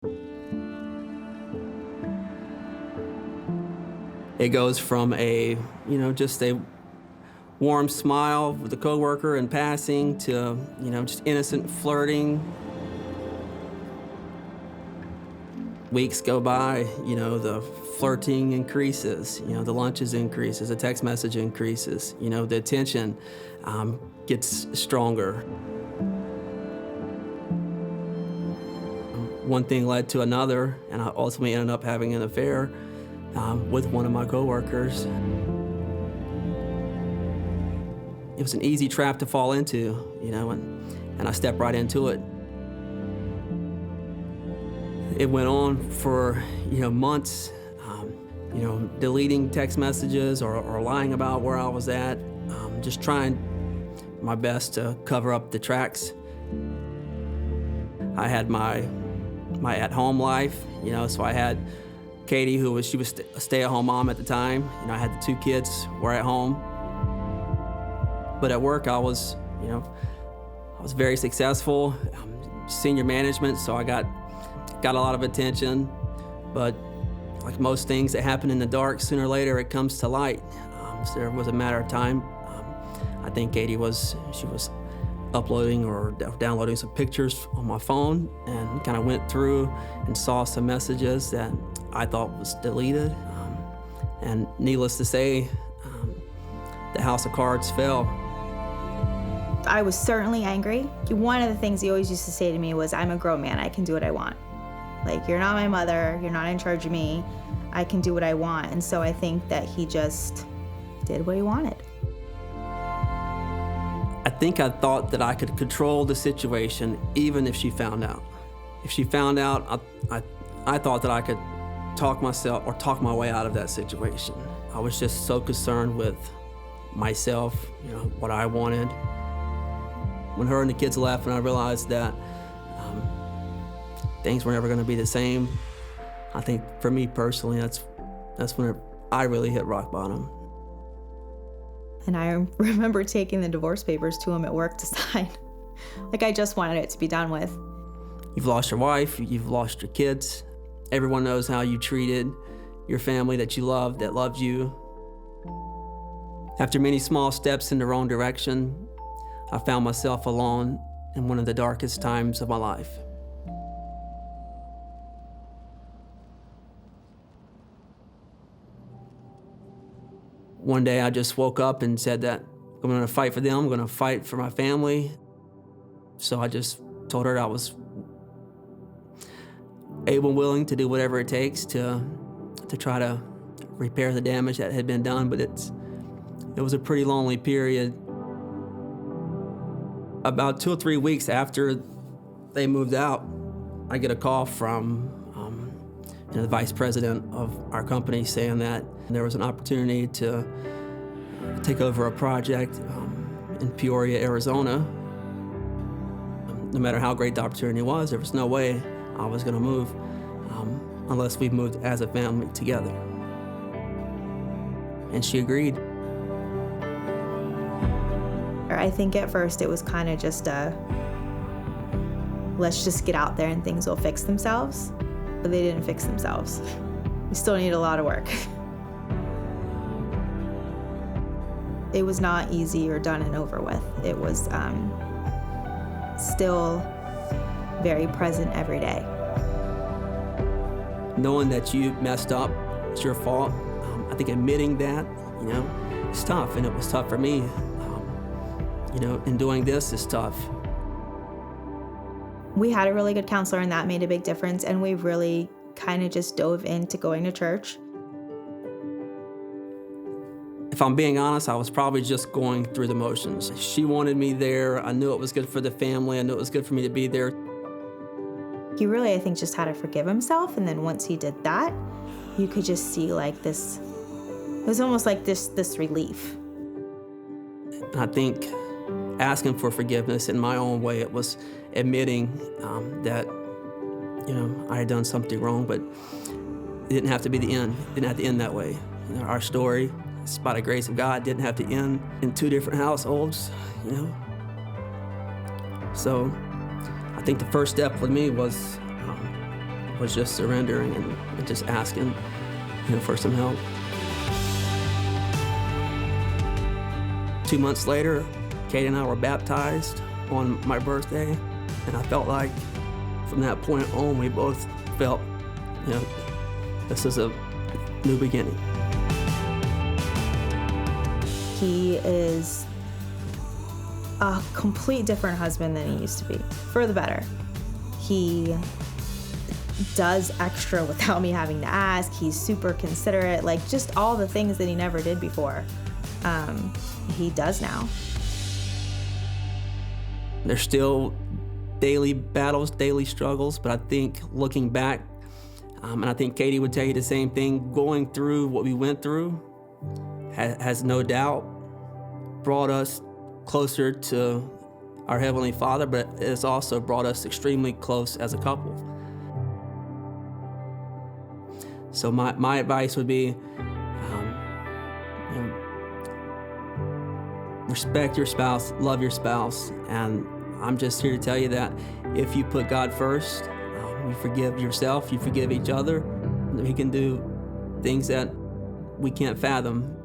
It goes from just a warm smile with a coworker in passing to, just innocent flirting. Weeks go by, the flirting increases, the lunches increases, the text message increases, the attention gets stronger. One thing led to another, and I ultimately ended up having an affair with one of my coworkers. It was an easy trap to fall into, and I stepped right into it. It went on for, months, deleting text messages or lying about where I was at, just trying my best to cover up the tracks. I had my at-home life, so I had Katie, she was a stay-at-home mom at the time. I had the 2 kids were at home. But at work, I was very successful, senior management, so I got a lot of attention. But like most things that happen in the dark, sooner or later it comes to light. So it was a matter of time. I think Katie was uploading or downloading some pictures on my phone and kind of went through and saw some messages that I thought was deleted. And needless to say, the house of cards fell. I was certainly angry. One of the things he always used to say to me was, I'm a grown man, I can do what I want. Like, you're not my mother, you're not in charge of me, I can do what I want. And so I think that he just did what he wanted. I think I thought that I could control the situation even if she found out. If she found out, I thought that I could talk my way out of that situation. I was just so concerned with myself, what I wanted. When her and the kids left and I realized that things were never going to be the same, I think for me personally, that's when I really hit rock bottom. And I remember taking the divorce papers to him at work to sign. Like, I just wanted it to be done with. You've lost your wife, you've lost your kids. Everyone knows how you treated your family that you loved, that loved you. After many small steps in the wrong direction, I found myself alone in one of the darkest times of my life. One day I just woke up and said that I'm gonna fight for them, I'm gonna fight for my family. So I just told her I was able and willing to do whatever it takes to try to repair the damage that had been done, but it was a pretty lonely period. About 2 or 3 weeks after they moved out, I get a call from the vice president of our company saying that there was an opportunity to take over a project in Peoria, Arizona. No matter how great the opportunity was, there was no way I was going to move unless we moved as a family together. And she agreed. I think at first it was kind of just let's just get out there and things will fix themselves. But they didn't fix themselves. We still need a lot of work. It was not easy or done and over with. It was still very present every day. Knowing that you messed up, it's your fault. I think admitting that, it's tough, and it was tough for me. And doing this is tough. We had a really good counselor, and that made a big difference, and we really kind of just dove into going to church. If I'm being honest, I was probably just going through the motions. She wanted me there. I knew it was good for the family. I knew it was good for me to be there. He really, I think, just had to forgive himself, and then once he did that, you could just see like this, it was almost like this relief. And I think asking for forgiveness in my own way, it was admitting that, I had done something wrong, but it didn't have to be the end. It didn't have to end that way. Our story, it's by the grace of God, didn't have to end in 2 different households, So I think the first step with me was was just surrendering and just asking, for some help. 2 months later, Katie and I were baptized on my birthday, and I felt like from that point on, we both felt, this is a new beginning. He is a complete different husband than he used to be, for the better. He does extra without me having to ask. He's super considerate, like just all the things that he never did before. He does now. There's still daily battles, daily struggles, but I think looking back, and I think Katie would tell you the same thing, going through what we went through has no doubt brought us closer to our Heavenly Father, but it's also brought us extremely close as a couple. So my advice would be, respect your spouse, love your spouse, and I'm just here to tell you that if you put God first, you forgive yourself, you forgive each other, He can do things that we can't fathom